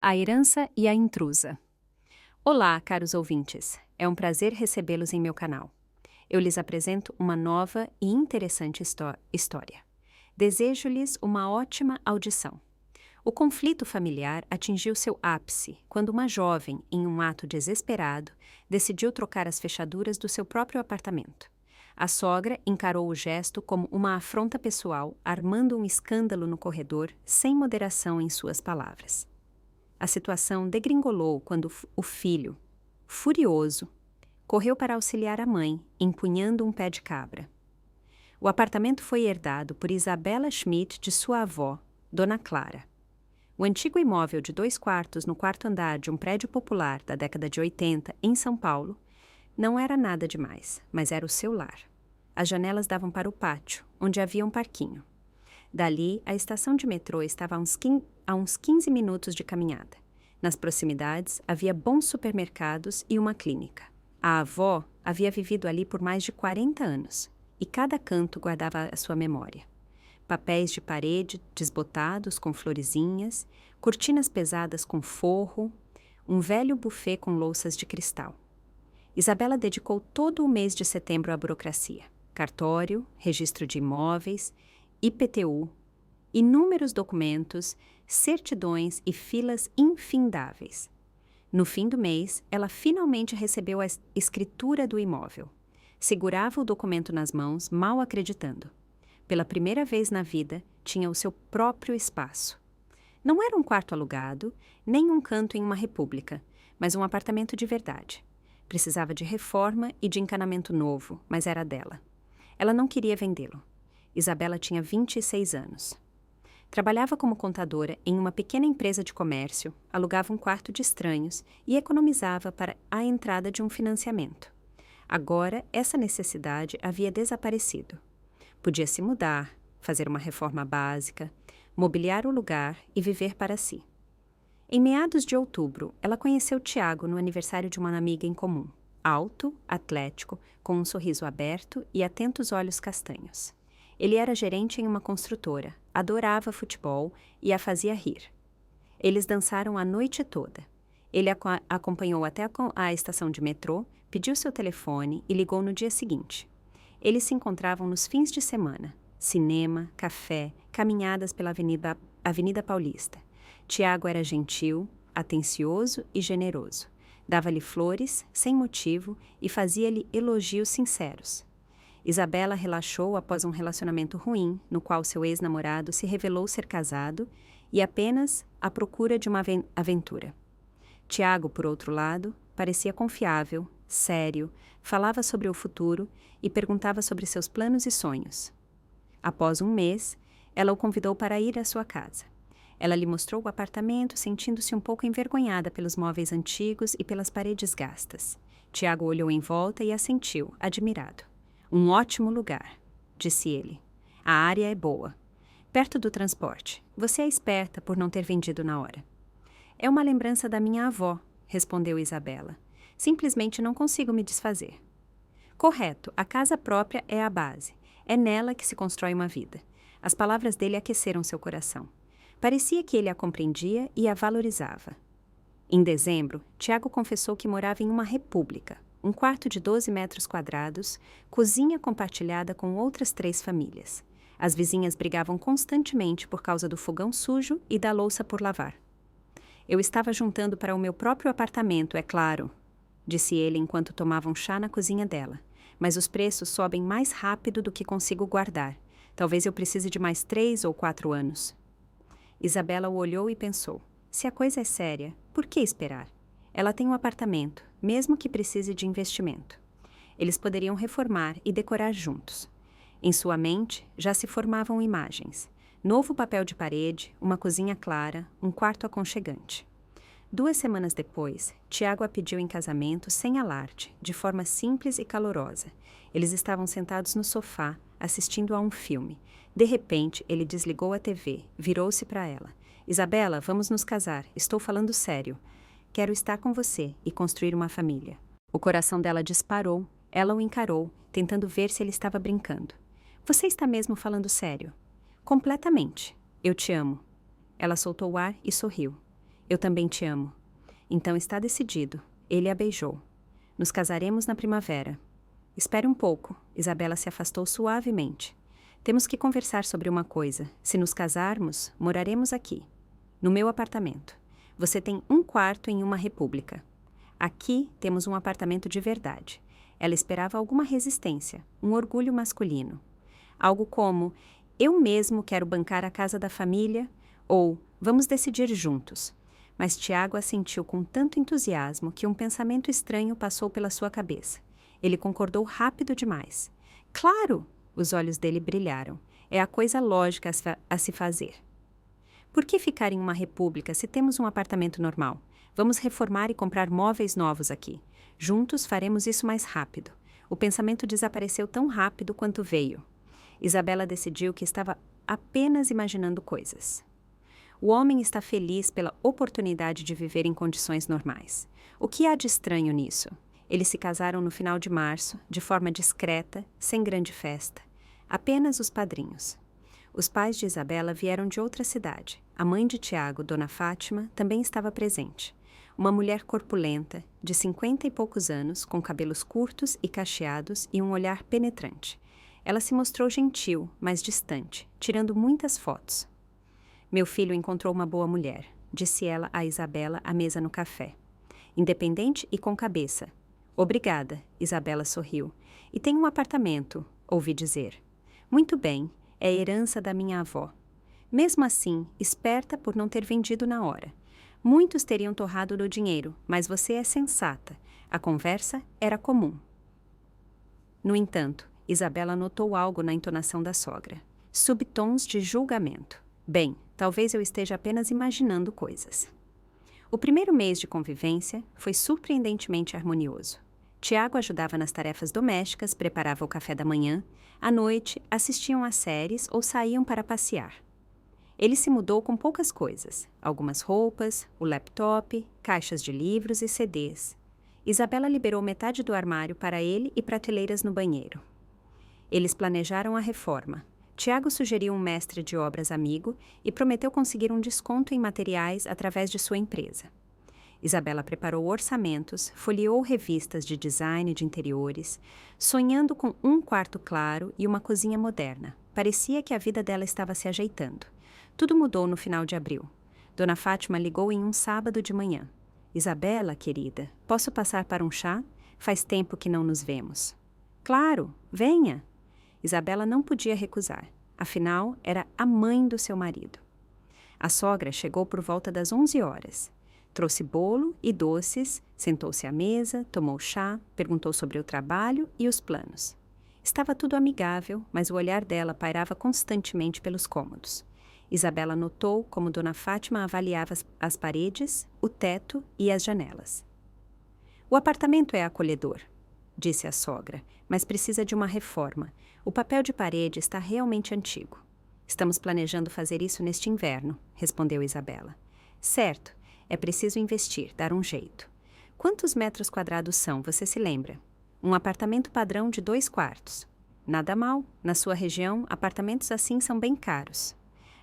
A herança e a intrusa. Olá, caros ouvintes. É um prazer recebê-los em meu canal. Eu lhes apresento uma nova e interessante história. Desejo-lhes uma ótima audição. O conflito familiar atingiu seu ápice quando uma jovem, em um ato desesperado, decidiu trocar as fechaduras do seu próprio apartamento. A sogra encarou o gesto como uma afronta pessoal, armando um escândalo no corredor, sem moderação em suas palavras. A situação degringolou quando o filho, furioso, correu para auxiliar a mãe, empunhando um pé de cabra. O apartamento foi herdado por Isabela Schmidt de sua avó, Dona Clara. O antigo imóvel de 2 quartos no 4º andar de um prédio popular da década de 80, em São Paulo, não era nada demais, mas era o seu lar. As janelas davam para o pátio, onde havia um parquinho. Dali, a estação de metrô estava a uns 15 minutos de caminhada. Nas proximidades, havia bons supermercados e uma clínica. A avó havia vivido ali por mais de 40 anos, e cada canto guardava a sua memória. Papéis de parede desbotados com florezinhas, cortinas pesadas com forro, um velho buffet com louças de cristal. Isabela dedicou todo o mês de setembro à burocracia. Cartório, registro de imóveis, IPTU, inúmeros documentos, certidões e filas infindáveis. No fim do mês, ela finalmente recebeu a escritura do imóvel. Segurava o documento nas mãos, mal acreditando. Pela primeira vez na vida, tinha o seu próprio espaço. Não era um quarto alugado, nem um canto em uma república, mas um apartamento de verdade. Precisava de reforma e de encanamento novo, mas era dela. Ela não queria vendê-lo. Isabela tinha 26 anos. Trabalhava como contadora em uma pequena empresa de comércio, alugava um quarto de estranhos e economizava para a entrada de um financiamento. Agora, essa necessidade havia desaparecido. Podia se mudar, fazer uma reforma básica, mobiliar o lugar e viver para si. Em meados de outubro, ela conheceu Tiago no aniversário de uma amiga em comum. Alto, atlético, com um sorriso aberto e atentos olhos castanhos. Ele era gerente em uma construtora, adorava futebol e a fazia rir. Eles dançaram a noite toda. Ele a acompanhou até a estação de metrô, pediu seu telefone e ligou no dia seguinte. Eles se encontravam nos fins de semana. Cinema, café, caminhadas pela Avenida Paulista. Tiago era gentil, atencioso e generoso. Dava-lhe flores, sem motivo, e fazia-lhe elogios sinceros. Isabela relaxou após um relacionamento ruim, no qual seu ex-namorado se revelou ser casado e apenas à procura de uma aventura. Tiago, por outro lado, parecia confiável, sério, falava sobre o futuro e perguntava sobre seus planos e sonhos. Após um mês, ela o convidou para ir à sua casa. Ela lhe mostrou o apartamento, sentindo-se um pouco envergonhada pelos móveis antigos e pelas paredes gastas. Tiago olhou em volta e assentiu, admirado. Um ótimo lugar, disse ele. A área é boa. Perto do transporte. Você é esperta por não ter vendido na hora. É uma lembrança da minha avó, respondeu Isabela. Simplesmente não consigo me desfazer. Correto, a casa própria é a base. É nela que se constrói uma vida. As palavras dele aqueceram seu coração. Parecia que ele a compreendia e a valorizava. Em dezembro, Tiago confessou que morava em uma república, um quarto de 12 metros quadrados, cozinha compartilhada com outras 3 famílias. As vizinhas brigavam constantemente por causa do fogão sujo e da louça por lavar. Eu estava juntando para o meu próprio apartamento, é claro, disse ele enquanto tomava um chá na cozinha dela. Mas os preços sobem mais rápido do que consigo guardar. Talvez eu precise de mais 3 ou 4 anos. Isabela o olhou e pensou. Se a coisa é séria, por que esperar? Ela tem um apartamento, mesmo que precise de investimento. Eles poderiam reformar e decorar juntos. Em sua mente, já se formavam imagens. Novo papel de parede, uma cozinha clara, um quarto aconchegante. 2 semanas depois, Tiago a pediu em casamento sem alarde, de forma simples e calorosa. Eles estavam sentados no sofá, assistindo a um filme. De repente, ele desligou a TV, virou-se para ela. Isabela, vamos nos casar. Estou falando sério. Quero estar com você e construir uma família. O coração dela disparou. Ela o encarou, tentando ver se ele estava brincando. Você está mesmo falando sério? Completamente. Eu te amo. Ela soltou o ar e sorriu. Eu também te amo. Então está decidido. Ele a beijou. Nos casaremos na primavera. Espere um pouco. Isabela se afastou suavemente. Temos que conversar sobre uma coisa. Se nos casarmos, moraremos aqui. No meu apartamento. Você tem um quarto em uma república. Aqui temos um apartamento de verdade. Ela esperava alguma resistência, um orgulho masculino. Algo como, eu mesmo quero bancar a casa da família, ou vamos decidir juntos. Mas Tiago assentiu com tanto entusiasmo que um pensamento estranho passou pela sua cabeça. Ele concordou rápido demais. Claro! Os olhos dele brilharam. É a coisa lógica a se fazer. Por que ficar em uma república se temos um apartamento normal? Vamos reformar e comprar móveis novos aqui. Juntos faremos isso mais rápido. O pensamento desapareceu tão rápido quanto veio. Isabela decidiu que estava apenas imaginando coisas. O homem está feliz pela oportunidade de viver em condições normais. O que há de estranho nisso? Eles se casaram no final de março, de forma discreta, sem grande festa. Apenas os padrinhos. Os pais de Isabela vieram de outra cidade. A mãe de Tiago, Dona Fátima, também estava presente. Uma mulher corpulenta, de 50 e poucos anos, com cabelos curtos e cacheados e um olhar penetrante. Ela se mostrou gentil, mas distante, tirando muitas fotos. Meu filho encontrou uma boa mulher, disse ela a Isabela à mesa no café. Independente e com cabeça. Obrigada, Isabela sorriu. E tem um apartamento, ouvi dizer. Muito bem, é a herança da minha avó. Mesmo assim, esperta por não ter vendido na hora. Muitos teriam torrado do dinheiro, mas você é sensata. A conversa era comum. No entanto, Isabela notou algo na entonação da sogra. Subtons de julgamento. Bem, talvez eu esteja apenas imaginando coisas. O primeiro mês de convivência foi surpreendentemente harmonioso. Tiago ajudava nas tarefas domésticas, preparava o café da manhã. À noite, assistiam às séries ou saíam para passear. Ele se mudou com poucas coisas. Algumas roupas, o laptop, caixas de livros e CDs. Isabela liberou metade do armário para ele e prateleiras no banheiro. Eles planejaram a reforma. Tiago sugeriu um mestre de obras amigo e prometeu conseguir um desconto em materiais através de sua empresa. Isabela preparou orçamentos, folheou revistas de design de interiores, sonhando com um quarto claro e uma cozinha moderna. Parecia que a vida dela estava se ajeitando. Tudo mudou no final de abril. Dona Fátima ligou em um sábado de manhã. Isabela, querida, posso passar para um chá? Faz tempo que não nos vemos. Claro, venha! Isabela não podia recusar. Afinal, era a mãe do seu marido. A sogra chegou por volta das 11 horas. Trouxe bolo e doces, sentou-se à mesa, tomou chá, perguntou sobre o trabalho e os planos. Estava tudo amigável, mas o olhar dela pairava constantemente pelos cômodos. Isabela notou como Dona Fátima avaliava as paredes, o teto e as janelas. O apartamento é acolhedor, disse a sogra, mas precisa de uma reforma. O papel de parede está realmente antigo. Estamos planejando fazer isso neste inverno, respondeu Isabela. Certo, é preciso investir, dar um jeito. Quantos metros quadrados são, você se lembra? Um apartamento padrão de 2 quartos. Nada mal, na sua região, apartamentos assim são bem caros.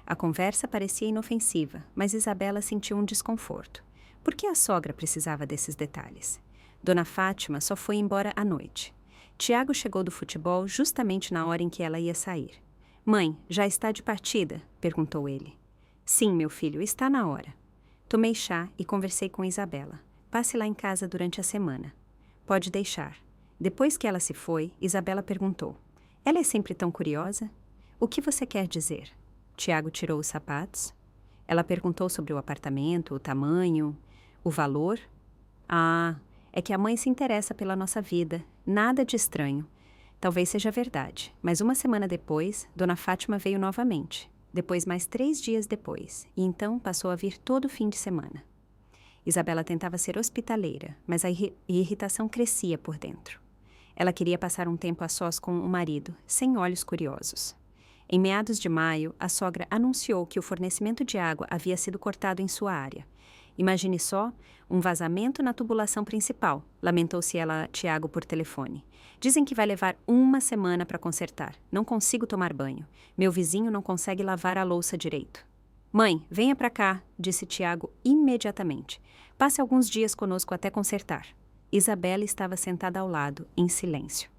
A conversa parecia inofensiva, mas Isabela sentiu um desconforto. Por que a sogra precisava desses detalhes? Dona Fátima só foi embora à noite. Tiago chegou do futebol justamente na hora em que ela ia sair. Mãe, já está de partida? Perguntou ele. Sim, meu filho, está na hora. Tomei chá e conversei com Isabela. Passe lá em casa durante a semana. Pode deixar. Depois que ela se foi, Isabela perguntou. Ela é sempre tão curiosa? O que você quer dizer? Tiago tirou os sapatos. Ela perguntou sobre o apartamento, o tamanho, o valor. Ah, é que a mãe se interessa pela nossa vida. Nada de estranho. Talvez seja verdade, mas uma semana depois, Dona Fátima veio novamente. Depois mais 3 dias depois, e então passou a vir todo fim de semana. Isabela tentava ser hospitaleira, mas a irritação crescia por dentro. Ela queria passar um tempo a sós com o marido, sem olhos curiosos. Em meados de maio, a sogra anunciou que o fornecimento de água havia sido cortado em sua área. Imagine só, um vazamento na tubulação principal, lamentou-se ela a Tiago por telefone. Dizem que vai levar 1 semana para consertar. Não consigo tomar banho. Meu vizinho não consegue lavar a louça direito. Mãe, venha para cá, disse Tiago imediatamente. Passe alguns dias conosco até consertar. Isabela estava sentada ao lado, em silêncio.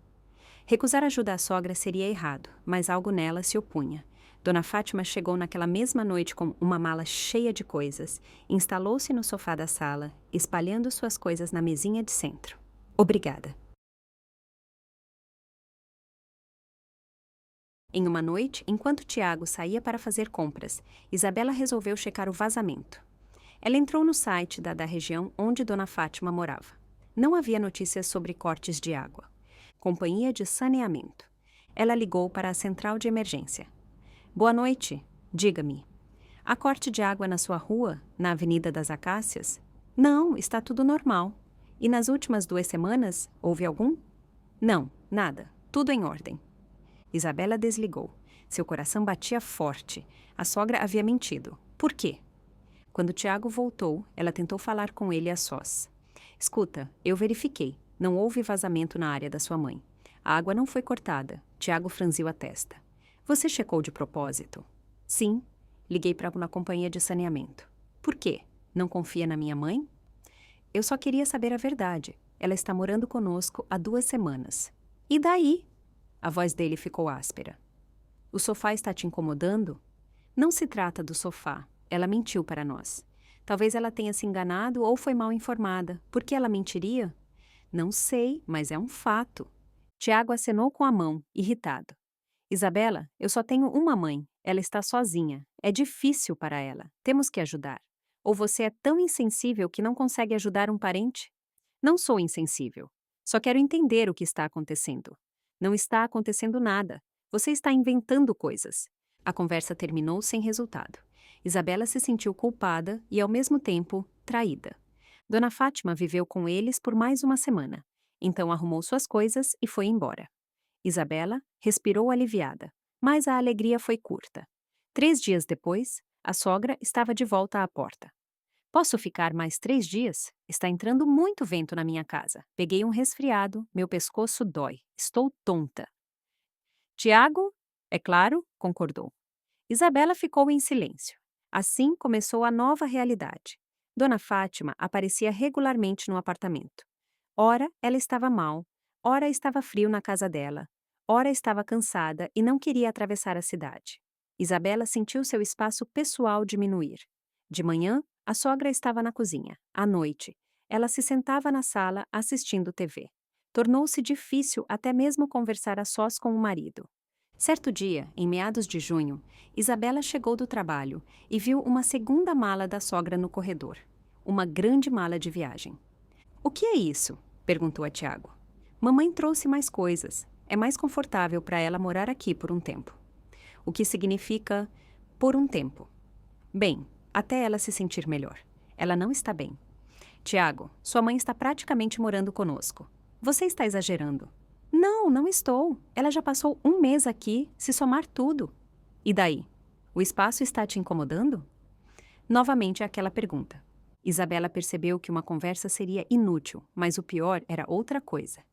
Recusar ajuda à sogra seria errado, mas algo nela se opunha. Dona Fátima chegou naquela mesma noite com uma mala cheia de coisas, instalou-se no sofá da sala, espalhando suas coisas na mesinha de centro. Obrigada. Em uma noite, enquanto Tiago saía para fazer compras, Isabela resolveu checar o vazamento. Ela entrou no site da região onde Dona Fátima morava. Não havia notícias sobre cortes de água. Companhia de Saneamento. Ela ligou para a central de emergência. Boa noite. Diga-me. Há corte de água na sua rua, na Avenida das Acácias? Não, está tudo normal. E nas últimas 2 semanas, houve algum? Não, nada. Tudo em ordem. Isabela desligou. Seu coração batia forte. A sogra havia mentido. Por quê? Quando Tiago voltou, ela tentou falar com ele a sós. Escuta, eu verifiquei. Não houve vazamento na área da sua mãe. A água não foi cortada. Tiago franziu a testa. Você checou de propósito? Sim. Liguei para uma companhia de saneamento. Por quê? Não confia na minha mãe? Eu só queria saber a verdade. Ela está morando conosco há 2 semanas. E daí? A voz dele ficou áspera. O sofá está te incomodando? Não se trata do sofá. Ela mentiu para nós. Talvez ela tenha se enganado ou foi mal informada. Por que ela mentiria? Não sei, mas é um fato. Tiago acenou com a mão, irritado. Isabela, eu só tenho uma mãe. Ela está sozinha. É difícil para ela. Temos que ajudar. Ou você é tão insensível que não consegue ajudar um parente? Não sou insensível. Só quero entender o que está acontecendo. Não está acontecendo nada. Você está inventando coisas. A conversa terminou sem resultado. Isabela se sentiu culpada e, ao mesmo tempo, traída. Dona Fátima viveu com eles por mais 1 semana. Então arrumou suas coisas e foi embora. Isabela respirou aliviada, mas a alegria foi curta. 3 dias depois, a sogra estava de volta à porta. Posso ficar mais 3 dias? Está entrando muito vento na minha casa. Peguei um resfriado, meu pescoço dói. Estou tonta. Tiago? É claro, concordou. Isabela ficou em silêncio. Assim começou a nova realidade. Dona Fátima aparecia regularmente no apartamento. Ora, ela estava mal, ora estava frio na casa dela, ora estava cansada e não queria atravessar a cidade. Isabela sentiu seu espaço pessoal diminuir. De manhã, a sogra estava na cozinha. À noite, ela se sentava na sala assistindo TV. Tornou-se difícil até mesmo conversar a sós com o marido. Certo dia, em meados de junho, Isabela chegou do trabalho e viu uma segunda mala da sogra no corredor. Uma grande mala de viagem. O que é isso? Perguntou a Tiago. Mamãe trouxe mais coisas. É mais confortável para ela morar aqui por um tempo. O que significa por um tempo. Bem, até ela se sentir melhor. Ela não está bem. Tiago, sua mãe está praticamente morando conosco. Você está exagerando. Não, não estou. Ela já passou 1 mês aqui, se somar tudo. E daí? O espaço está te incomodando? Novamente aquela pergunta. Isabela percebeu que uma conversa seria inútil, mas o pior era outra coisa.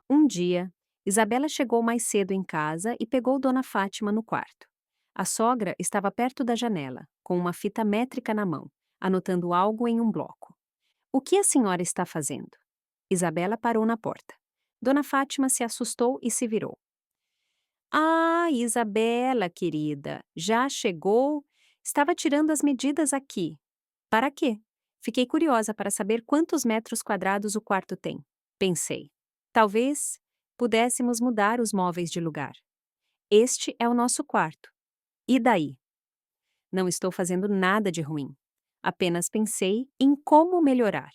Um dia, Isabela chegou mais cedo em casa e pegou Dona Fátima no quarto. A sogra estava perto da janela, com uma fita métrica na mão, anotando algo em um bloco. O que a senhora está fazendo? Isabela parou na porta. Dona Fátima se assustou e se virou. Ah, Isabela, querida, já chegou? Estava tirando as medidas aqui. Para quê? Fiquei curiosa para saber quantos metros quadrados o quarto tem. Pensei. Talvez pudéssemos mudar os móveis de lugar. Este é o nosso quarto. E daí? Não estou fazendo nada de ruim. Apenas pensei em como melhorar.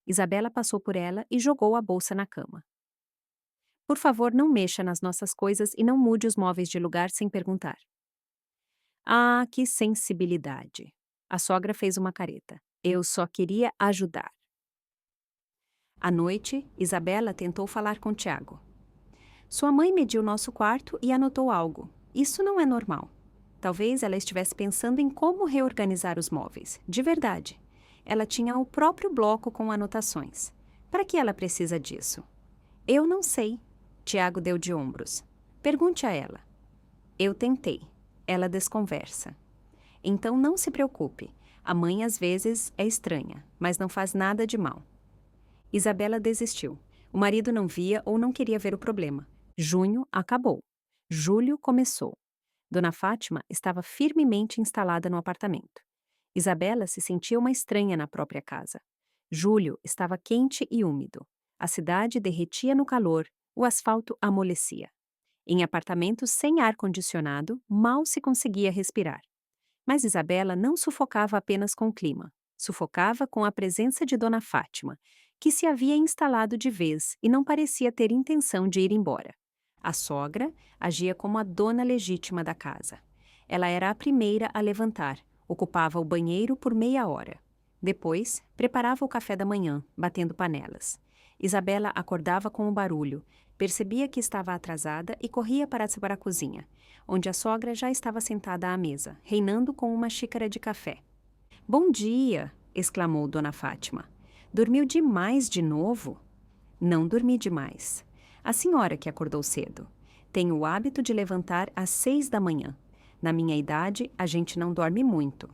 Isabela passou por ela e jogou a bolsa na cama. Por favor, não mexa nas nossas coisas e não mude os móveis de lugar sem perguntar. Ah, que sensibilidade! A sogra fez uma careta. Eu só queria ajudar. À noite, Isabela tentou falar com Tiago. Sua mãe mediu nosso quarto e anotou algo. Isso não é normal. Talvez ela estivesse pensando em como reorganizar os móveis. De verdade. Ela tinha o próprio bloco com anotações. Para que ela precisa disso? Eu não sei. Tiago deu de ombros. Pergunte a ela. Eu tentei. Ela desconversa. Então não se preocupe. A mãe às vezes é estranha, mas não faz nada de mal. Isabela desistiu. O marido não via ou não queria ver o problema. Junho acabou. Julho começou. Dona Fátima estava firmemente instalada no apartamento. Isabela se sentia uma estranha na própria casa. Julho estava quente e úmido. A cidade derretia no calor, o asfalto amolecia. Em apartamentos sem ar-condicionado, mal se conseguia respirar. Mas Isabela não sufocava apenas com o clima. Sufocava com a presença de Dona Fátima, que se havia instalado de vez e não parecia ter intenção de ir embora. A sogra agia como a dona legítima da casa. Ela era a primeira a levantar, ocupava o banheiro por meia hora. Depois, preparava o café da manhã, batendo panelas. Isabela acordava com o barulho, percebia que estava atrasada e corria para a cozinha, onde a sogra já estava sentada à mesa, reinando com uma xícara de café. "Bom dia!" exclamou Dona Fátima. "Dormiu demais de novo?" "Não dormi demais. A senhora que acordou cedo. Tenho o hábito de levantar às 6 da manhã. Na minha idade, a gente não dorme muito."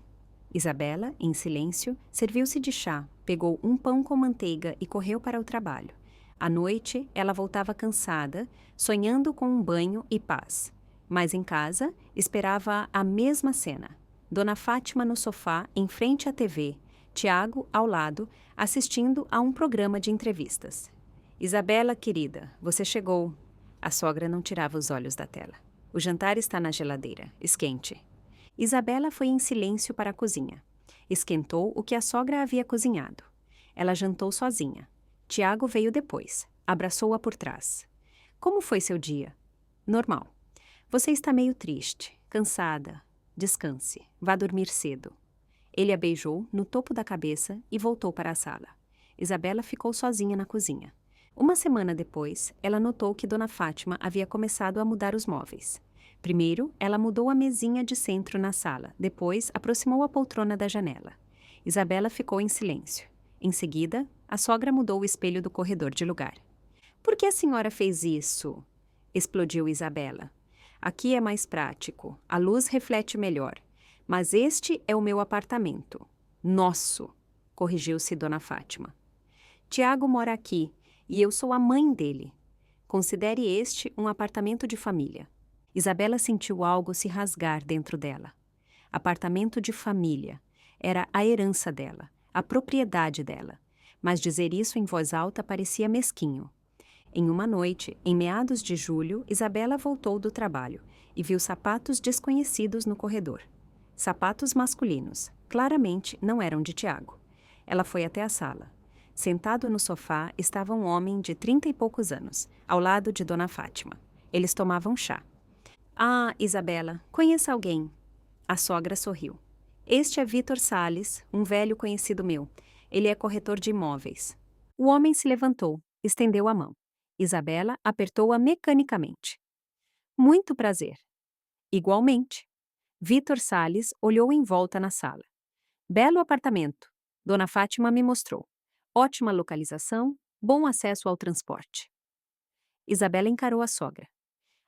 Isabela, em silêncio, serviu-se de chá, pegou um pão com manteiga e correu para o trabalho. À noite, ela voltava cansada, sonhando com um banho e paz. Mas em casa, esperava a mesma cena. Dona Fátima no sofá, em frente à TV, Tiago ao lado, assistindo a um programa de entrevistas. "Isabela, querida, você chegou." A sogra não tirava os olhos da tela. "O jantar está na geladeira. Esquente." Isabela foi em silêncio para a cozinha. Esquentou o que a sogra havia cozinhado. Ela jantou sozinha. Tiago veio depois. Abraçou-a por trás. "Como foi seu dia?" "Normal." "Você está meio triste, cansada. Descanse. Vá dormir cedo." Ele a beijou no topo da cabeça e voltou para a sala. Isabela ficou sozinha na cozinha. Uma semana depois, ela notou que Dona Fátima havia começado a mudar os móveis. Primeiro, ela mudou a mesinha de centro na sala, depois aproximou a poltrona da janela. Isabela ficou em silêncio. Em seguida, a sogra mudou o espelho do corredor de lugar. "Por que a senhora fez isso?" explodiu Isabela. "Aqui é mais prático, a luz reflete melhor. Mas este é o meu apartamento." "Nosso", corrigiu-se Dona Fátima. "Tiago mora aqui e eu sou a mãe dele. Considere este um apartamento de família." Isabela sentiu algo se rasgar dentro dela. Apartamento de família. Era a herança dela, a propriedade dela. Mas dizer isso em voz alta parecia mesquinho. Em uma noite, em meados de julho, Isabela voltou do trabalho e viu sapatos desconhecidos no corredor. Sapatos masculinos. Claramente não eram de Tiago. Ela foi até a sala. Sentado no sofá estava um homem de 30 e poucos anos, ao lado de Dona Fátima. Eles tomavam chá. "Ah, Isabela, conheça alguém." A sogra sorriu. "Este é Vitor Salles, um velho conhecido meu. Ele é corretor de imóveis." O homem se levantou, estendeu a mão. Isabela apertou-a mecanicamente. "Muito prazer." "Igualmente." Vitor Salles olhou em volta na sala. "Belo apartamento. Dona Fátima me mostrou. Ótima localização, bom acesso ao transporte." Isabela encarou a sogra.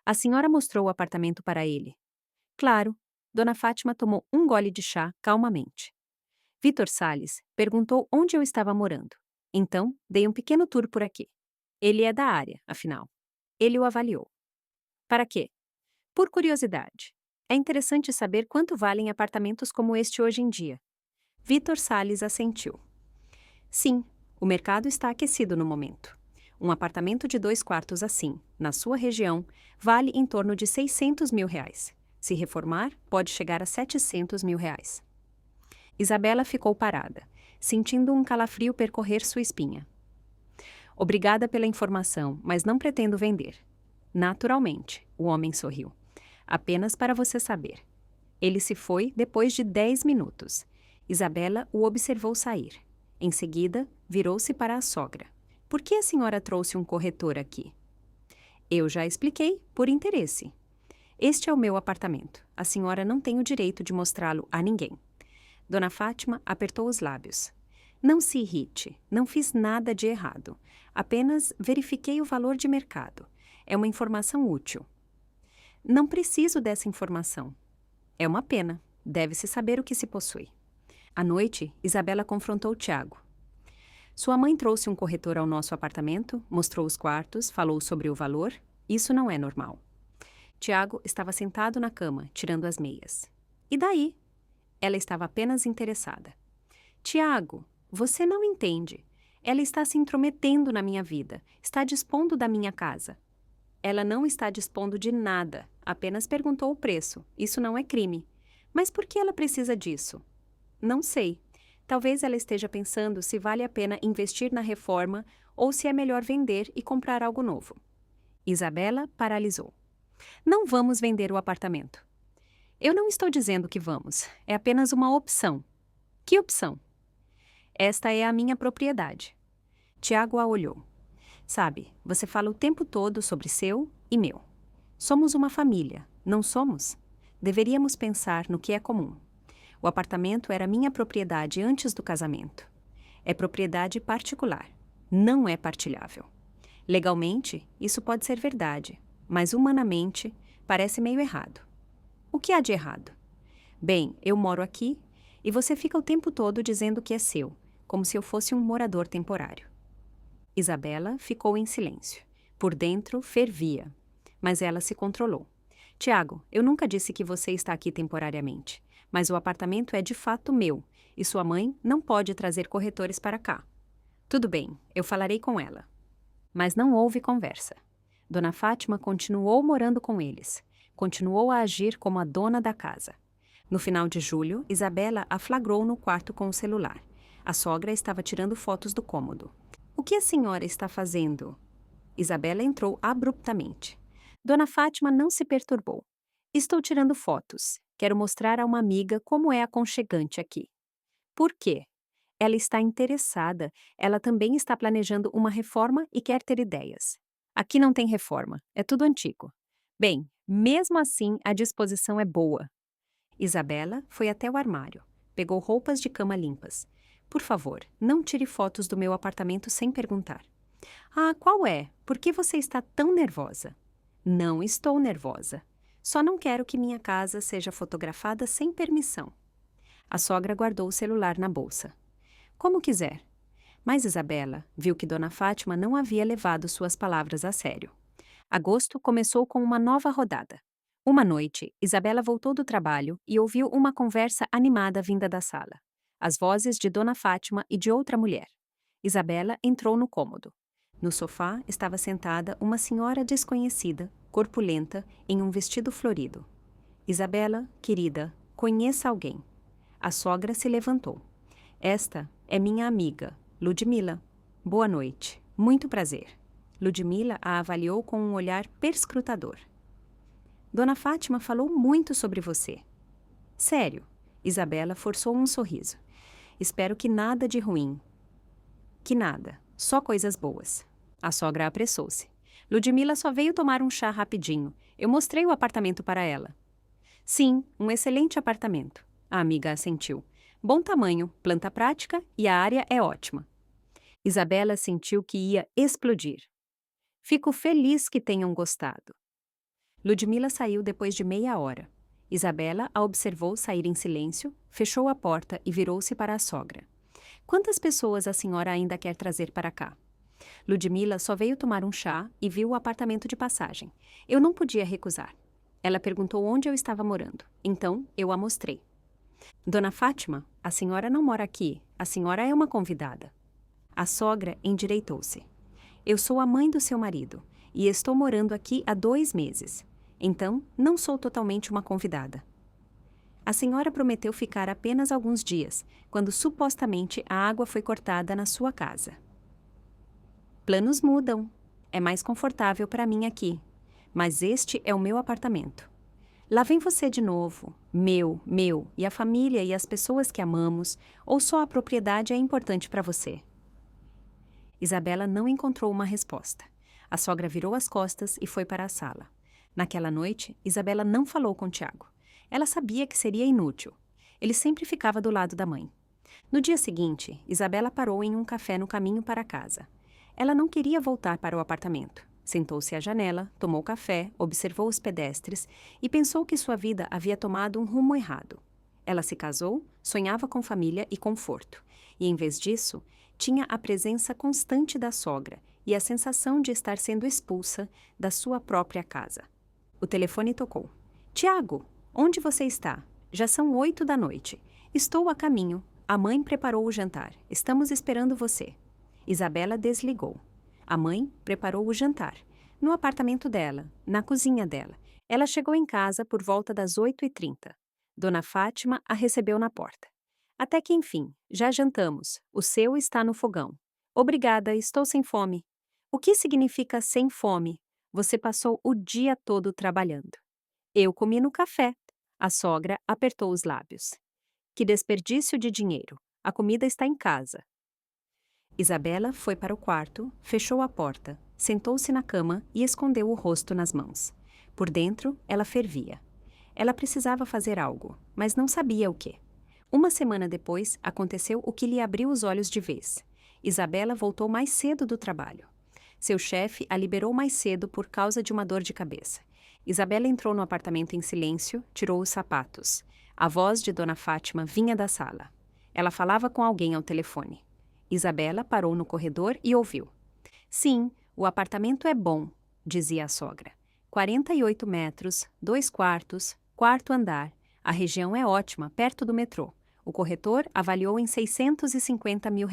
"A senhora mostrou o apartamento para ele?" "Claro." Dona Fátima tomou um gole de chá calmamente. "Vitor Salles perguntou onde eu estava morando. Então, dei um pequeno tour por aqui. Ele é da área, afinal." Ele o avaliou. "Para quê?" "Por curiosidade. É interessante saber quanto valem apartamentos como este hoje em dia." Vitor Salles assentiu. "Sim, o mercado está aquecido no momento. Um apartamento de 2 quartos assim, na sua região, vale em torno de R$ 600.000. Se reformar, pode chegar a R$ 700.000. Isabela ficou parada, sentindo um calafrio percorrer sua espinha. "Obrigada pela informação, mas não pretendo vender." "Naturalmente," o homem sorriu. "Apenas para você saber." Ele se foi depois de 10 minutos. Isabela o observou sair. Em seguida, virou-se para a sogra. "Por que a senhora trouxe um corretor aqui?" "Eu já expliquei, por interesse." "Este é o meu apartamento. A senhora não tem o direito de mostrá-lo a ninguém." Dona Fátima apertou os lábios. "Não se irrite, não fiz nada de errado. Apenas verifiquei o valor de mercado. É uma informação útil." "Não preciso dessa informação." "É uma pena. Deve-se saber o que se possui. À noite, Isabela confrontou Tiago. Sua mãe trouxe um corretor ao nosso apartamento, mostrou os quartos, falou sobre o valor. Isso não é normal. Tiago estava sentado na cama, tirando as meias. E daí? Ela estava apenas interessada. Tiago, você não entende. Ela está se intrometendo na minha vida, está dispondo da minha casa. Ela não está dispondo de nada, apenas perguntou o preço. Isso não é crime. Mas por que ela precisa disso? Não sei. Talvez ela esteja pensando se vale a pena investir na reforma ou se é melhor vender e comprar algo novo. Isabela paralisou. Não vamos vender o apartamento. Eu não estou dizendo que vamos. É apenas uma opção. Que opção? Esta é a minha propriedade. Tiago a olhou. Sabe, você fala o tempo todo sobre seu e meu. Somos uma família, não somos? Deveríamos pensar no que é comum. O apartamento era minha propriedade antes do casamento. É propriedade particular. Não é partilhável. Legalmente, isso pode ser verdade, mas humanamente, parece meio errado. O que há de errado? Bem, eu moro aqui e você fica o tempo todo dizendo que é seu, como se eu fosse um morador temporário. Isabela ficou em silêncio. Por dentro, fervia. Mas ela se controlou. Tiago, eu nunca disse que você está aqui temporariamente, mas o apartamento é de fato meu e sua mãe não pode trazer corretores para cá. Tudo bem, eu falarei com ela. Mas não houve conversa. Dona Fátima continuou morando com eles. Continuou a agir como a dona da casa. No final de julho, Isabela a flagrou no quarto com o celular. A sogra estava tirando fotos do cômodo. O que a senhora está fazendo? Isabela entrou abruptamente. Dona Fátima não se perturbou. Estou tirando fotos. Quero mostrar a uma amiga como é aconchegante aqui. Por quê? Ela está interessada. Ela também está planejando uma reforma e quer ter ideias. Aqui não tem reforma. É tudo antigo. Bem, mesmo assim, a disposição é boa. Isabela foi até o armário. Pegou roupas de cama limpas. Por favor, não tire fotos do meu apartamento sem perguntar. Ah, qual é? Por que você está tão nervosa? Não estou nervosa. Só não quero que minha casa seja fotografada sem permissão. A sogra guardou o celular na bolsa. Como quiser. Mas Isabela viu que Dona Fátima não havia levado suas palavras a sério. Agosto começou com uma nova rodada. Uma noite, Isabela voltou do trabalho e ouviu uma conversa animada vinda da sala. As vozes de Dona Fátima e de outra mulher. Isabela entrou no cômodo. No sofá estava sentada uma senhora desconhecida, corpulenta, em um vestido florido. Isabela, querida, conheça alguém. A sogra se levantou. Esta é minha amiga, Ludmila. Boa noite. Muito prazer. Ludmila a avaliou com um olhar perscrutador. Dona Fátima falou muito sobre você. Sério? Isabela forçou um sorriso. Espero que nada de ruim. Que nada. Só coisas boas. A sogra apressou-se. Ludmila só veio tomar um chá rapidinho. Eu mostrei o apartamento para ela. Sim, um excelente apartamento. A amiga assentiu. Bom tamanho, planta prática e a área é ótima. Isabela sentiu que ia explodir. Fico feliz que tenham gostado. Ludmila saiu depois de meia hora. Isabela a observou sair em silêncio, fechou a porta e virou-se para a sogra. Quantas pessoas a senhora ainda quer trazer para cá? Ludmila só veio tomar um chá e viu o apartamento de passagem. Eu não podia recusar. Ela perguntou onde eu estava morando. Então, eu a mostrei. Dona Fátima, a senhora não mora aqui. A senhora é uma convidada. A sogra endireitou-se. Eu sou a mãe do seu marido e estou morando aqui há 2 meses. Então, não sou totalmente uma convidada. A senhora prometeu ficar apenas alguns dias, quando supostamente a água foi cortada na sua casa. Planos mudam. É mais confortável para mim aqui. Mas este é o meu apartamento. Lá vem você de novo. Meu, e a família e as pessoas que amamos, ou só a propriedade é importante para você? Isabela não encontrou uma resposta. A sogra virou as costas e foi para a sala. Naquela noite, Isabela não falou com Tiago. Ela sabia que seria inútil. Ele sempre ficava do lado da mãe. No dia seguinte, Isabela parou em um café no caminho para casa. Ela não queria voltar para o apartamento. Sentou-se à janela, tomou café, observou os pedestres e pensou que sua vida havia tomado um rumo errado. Ela se casou, sonhava com família e conforto, e em vez disso, tinha a presença constante da sogra e a sensação de estar sendo expulsa da sua própria casa. O telefone tocou. Tiago, onde você está? Já são 8 da noite. Estou a caminho. A mãe preparou o jantar. Estamos esperando você. Isabela desligou. A mãe preparou o jantar. No apartamento dela, na cozinha dela. Ela chegou em casa por volta das 8h30. Dona Fátima a recebeu na porta. Até que enfim, já jantamos. O seu está no fogão. Obrigada, estou sem fome. O que significa sem fome? Você passou o dia todo trabalhando. Eu comi no café. A sogra apertou os lábios. Que desperdício de dinheiro. A comida está em casa. Isabela foi para o quarto, fechou a porta, sentou-se na cama e escondeu o rosto nas mãos. Por dentro, ela fervia. Ela precisava fazer algo, mas não sabia o quê. Uma semana depois, aconteceu o que lhe abriu os olhos de vez. Isabela voltou mais cedo do trabalho. Seu chefe a liberou mais cedo por causa de uma dor de cabeça. Isabela entrou no apartamento em silêncio, tirou os sapatos. A voz de Dona Fátima vinha da sala. Ela falava com alguém ao telefone. Isabela parou no corredor e ouviu. Sim, o apartamento é bom, dizia a sogra. 48 metros, 2 quartos, quarto andar. A região é ótima, perto do metrô. O corretor avaliou em R$ 650 mil.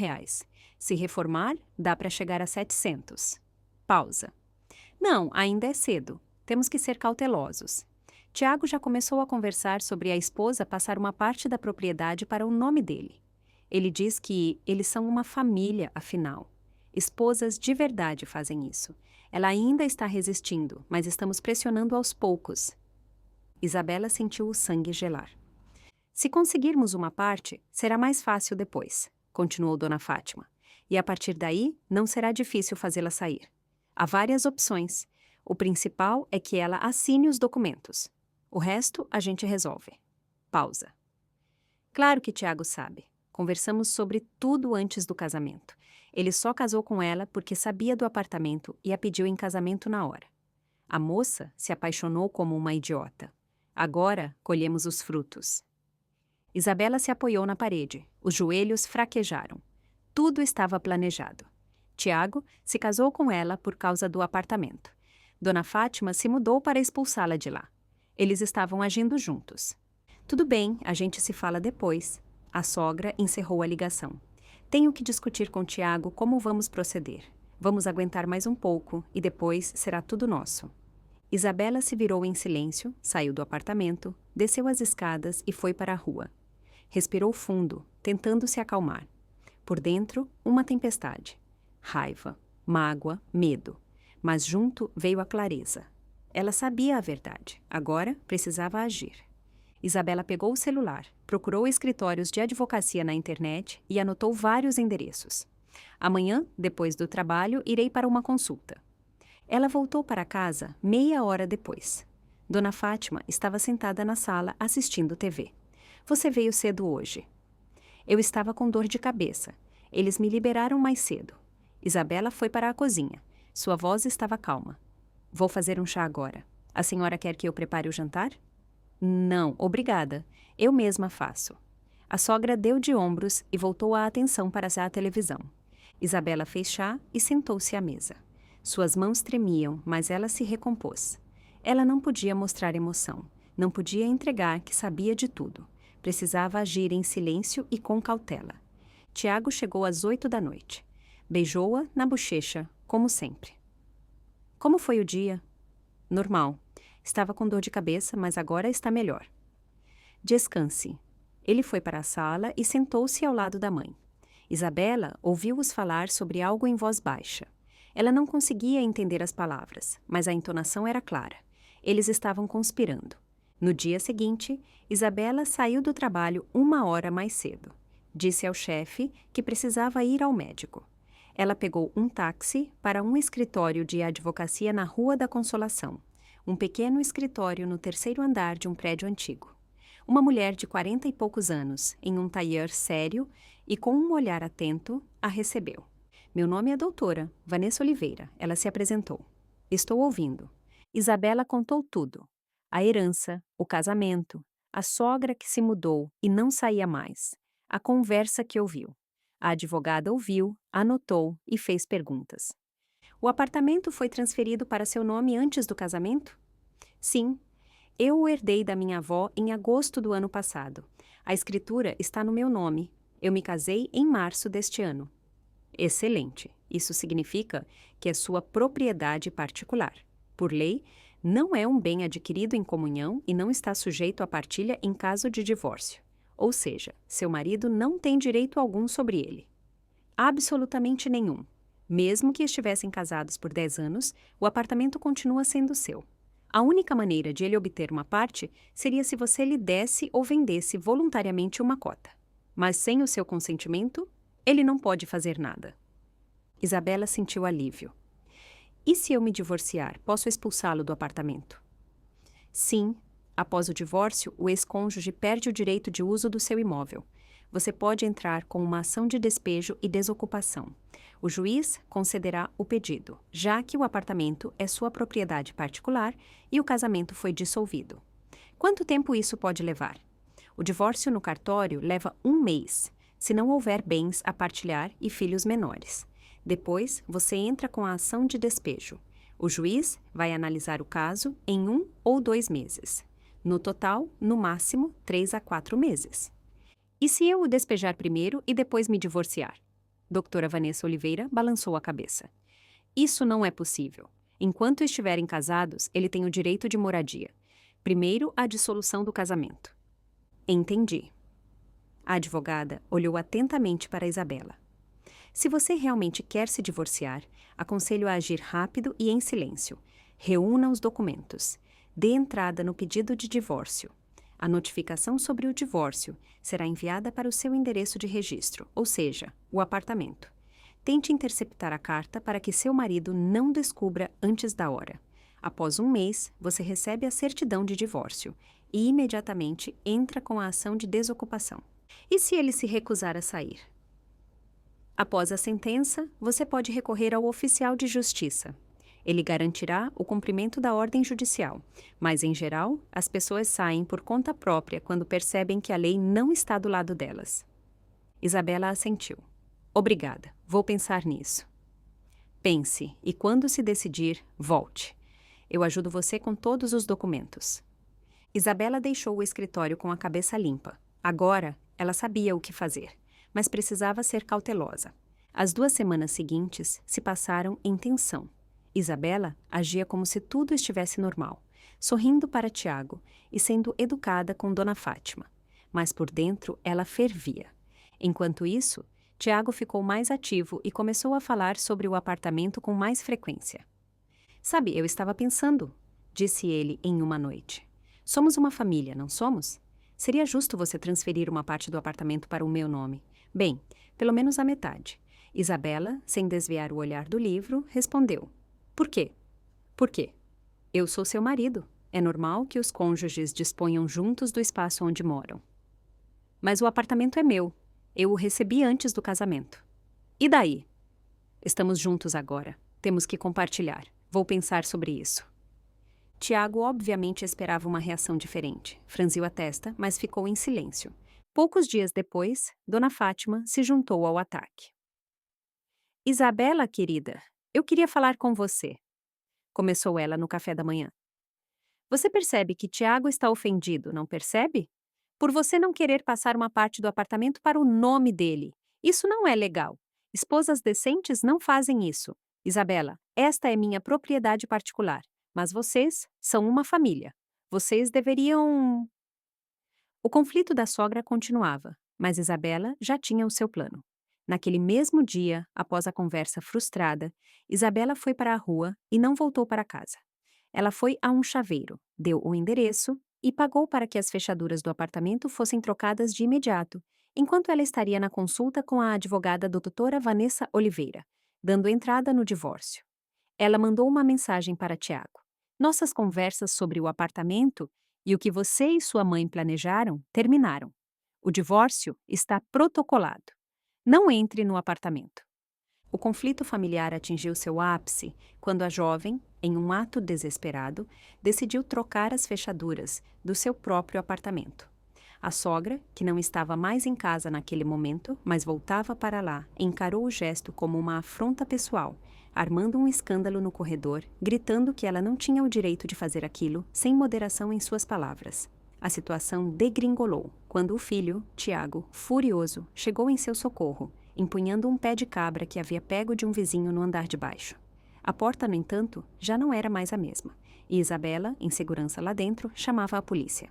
Se reformar, dá para chegar a 700. Pausa. Não, ainda é cedo. Temos que ser cautelosos. Tiago já começou a conversar sobre a esposa passar uma parte da propriedade para o nome dele. Ele diz que eles são uma família, afinal. Esposas de verdade fazem isso. Ela ainda está resistindo, mas estamos pressionando aos poucos. Isabela sentiu o sangue gelar. Se conseguirmos uma parte, será mais fácil depois, continuou Dona Fátima. E a partir daí, não será difícil fazê-la sair. Há várias opções. O principal é que ela assine os documentos. O resto a gente resolve. Pausa. Claro que Tiago sabe. Conversamos sobre tudo antes do casamento. Ele só casou com ela porque sabia do apartamento e a pediu em casamento na hora. A moça se apaixonou como uma idiota. Agora colhemos os frutos. Isabela se apoiou na parede. Os joelhos fraquejaram. Tudo estava planejado. Tiago se casou com ela por causa do apartamento. Dona Fátima se mudou para expulsá-la de lá. Eles estavam agindo juntos. Tudo bem, a gente se fala depois. A sogra encerrou a ligação. Tenho que discutir com Tiago como vamos proceder. Vamos aguentar mais um pouco e depois será tudo nosso. Isabela se virou em silêncio, saiu do apartamento, desceu as escadas e foi para a rua. Respirou fundo, tentando se acalmar. Por dentro, uma tempestade. Raiva, mágoa, medo. Mas junto veio a clareza. Ela sabia a verdade. Agora precisava agir. Isabela pegou o celular, procurou escritórios de advocacia na internet e anotou vários endereços. Amanhã, depois do trabalho, irei para uma consulta. Ela voltou para casa meia hora depois. Dona Fátima estava sentada na sala assistindo TV. Você veio cedo hoje. Eu estava com dor de cabeça. Eles me liberaram mais cedo. Isabela foi para a cozinha. Sua voz estava calma. Vou fazer um chá agora. A senhora quer que eu prepare o jantar? Não, obrigada. Eu mesma faço. A sogra deu de ombros e voltou a atenção para a televisão. Isabela fez chá e sentou-se à mesa. Suas mãos tremiam, mas ela se recompôs. Ela não podia mostrar emoção. Não podia entregar que sabia de tudo. Precisava agir em silêncio e com cautela. Tiago chegou às 8 da noite. Beijou-a na bochecha, como sempre. Como foi o dia? Normal. Estava com dor de cabeça, mas agora está melhor. Descanse. Ele foi para a sala e sentou-se ao lado da mãe. Isabela ouviu-os falar sobre algo em voz baixa. Ela não conseguia entender as palavras, mas a entonação era clara. Eles estavam conspirando. No dia seguinte, Isabela saiu do trabalho 1 hora mais cedo. Disse ao chefe que precisava ir ao médico. Ela pegou um táxi para um escritório de advocacia na Rua da Consolação, um pequeno escritório no 3º andar de um prédio antigo. Uma mulher de 40 e poucos anos, em um tailleur sério e com um olhar atento, a recebeu. Meu nome é doutora, Vanessa Oliveira, ela se apresentou. Estou ouvindo. Isabela contou tudo. A herança, o casamento, a sogra que se mudou e não saía mais, a conversa que ouviu. A advogada ouviu, anotou e fez perguntas. O apartamento foi transferido para seu nome antes do casamento? Sim. Eu o herdei da minha avó em agosto do ano passado. A escritura está no meu nome. Eu me casei em março deste ano. Excelente. Isso significa que é sua propriedade particular. Por lei, não é um bem adquirido em comunhão e não está sujeito à partilha em caso de divórcio. Ou seja, seu marido não tem direito algum sobre ele. Absolutamente nenhum. Mesmo que estivessem casados por 10 anos, o apartamento continua sendo seu. A única maneira de ele obter uma parte seria se você lhe desse ou vendesse voluntariamente uma cota. Mas sem o seu consentimento, ele não pode fazer nada. Isabela sentiu alívio. E se eu me divorciar, posso expulsá-lo do apartamento? Sim. Após o divórcio, o ex-cônjuge perde o direito de uso do seu imóvel. Você pode entrar com uma ação de despejo e desocupação. O juiz concederá o pedido, já que o apartamento é sua propriedade particular e o casamento foi dissolvido. Quanto tempo isso pode levar? O divórcio no cartório leva 1 mês, se não houver bens a partilhar e filhos menores. Depois, você entra com a ação de despejo. O juiz vai analisar o caso em 1 ou 2 meses. No total, no máximo, 3 a 4 meses. E se eu o despejar primeiro e depois me divorciar? Doutora Vanessa Oliveira balançou a cabeça. Isso não é possível. Enquanto estiverem casados, ele tem o direito de moradia. Primeiro, a dissolução do casamento. Entendi. A advogada olhou atentamente para Isabela. Se você realmente quer se divorciar, aconselho a agir rápido e em silêncio. Reúna os documentos. Dê entrada no pedido de divórcio. A notificação sobre o divórcio será enviada para o seu endereço de registro, ou seja, o apartamento. Tente interceptar a carta para que seu marido não descubra antes da hora. Após 1 mês, você recebe a certidão de divórcio e imediatamente entra com a ação de desocupação. E se ele se recusar a sair? Após a sentença, você pode recorrer ao oficial de justiça. Ele garantirá o cumprimento da ordem judicial, mas, em geral, as pessoas saem por conta própria quando percebem que a lei não está do lado delas. Isabela assentiu. Obrigada, vou pensar nisso. Pense, e quando se decidir, volte. Eu ajudo você com todos os documentos. Isabela deixou o escritório com a cabeça limpa. Agora, ela sabia o que fazer, mas precisava ser cautelosa. As 2 semanas seguintes se passaram em tensão. Isabela agia como se tudo estivesse normal, sorrindo para Tiago e sendo educada com Dona Fátima. Mas por dentro ela fervia. Enquanto isso, Tiago ficou mais ativo e começou a falar sobre o apartamento com mais frequência. Sabe, eu estava pensando, disse ele em uma noite. Somos uma família, não somos? Seria justo você transferir uma parte do apartamento para o meu nome. Bem, pelo menos a metade. Isabela, sem desviar o olhar do livro, respondeu. Por quê? Por quê? Eu sou seu marido. É normal que os cônjuges disponham juntos do espaço onde moram. Mas o apartamento é meu. Eu o recebi antes do casamento. E daí? Estamos juntos agora. Temos que compartilhar. Vou pensar sobre isso. Tiago obviamente esperava uma reação diferente. Franziu a testa, mas ficou em silêncio. Poucos dias depois, Dona Fátima se juntou ao ataque. Isabela, querida, eu queria falar com você. Começou ela no café da manhã. Você percebe que Tiago está ofendido, não percebe? Por você não querer passar uma parte do apartamento para o nome dele. Isso não é legal. Esposas decentes não fazem isso. Isabela, esta é minha propriedade particular, mas vocês são uma família. Vocês deveriam... O conflito da sogra continuava, mas Isabela já tinha o seu plano. Naquele mesmo dia, após a conversa frustrada, Isabela foi para a rua e não voltou para casa. Ela foi a um chaveiro, deu o endereço e pagou para que as fechaduras do apartamento fossem trocadas de imediato, enquanto ela estaria na consulta com a advogada doutora Vanessa Oliveira, dando entrada no divórcio. Ela mandou uma mensagem para Tiago. Nossas conversas sobre o apartamento e o que você e sua mãe planejaram terminaram. O divórcio está protocolado. Não entre no apartamento. O conflito familiar atingiu seu ápice quando a jovem, em um ato desesperado, decidiu trocar as fechaduras do seu próprio apartamento. A sogra, que não estava mais em casa naquele momento, mas voltava para lá, encarou o gesto como uma afronta pessoal, armando um escândalo no corredor, gritando que ela não tinha o direito de fazer aquilo, sem moderação em suas palavras. A situação degringolou quando o filho, Tiago, furioso, chegou em seu socorro, empunhando um pé de cabra que havia pego de um vizinho no andar de baixo. A porta, no entanto, já não era mais a mesma, e Isabela, em segurança lá dentro, chamava a polícia.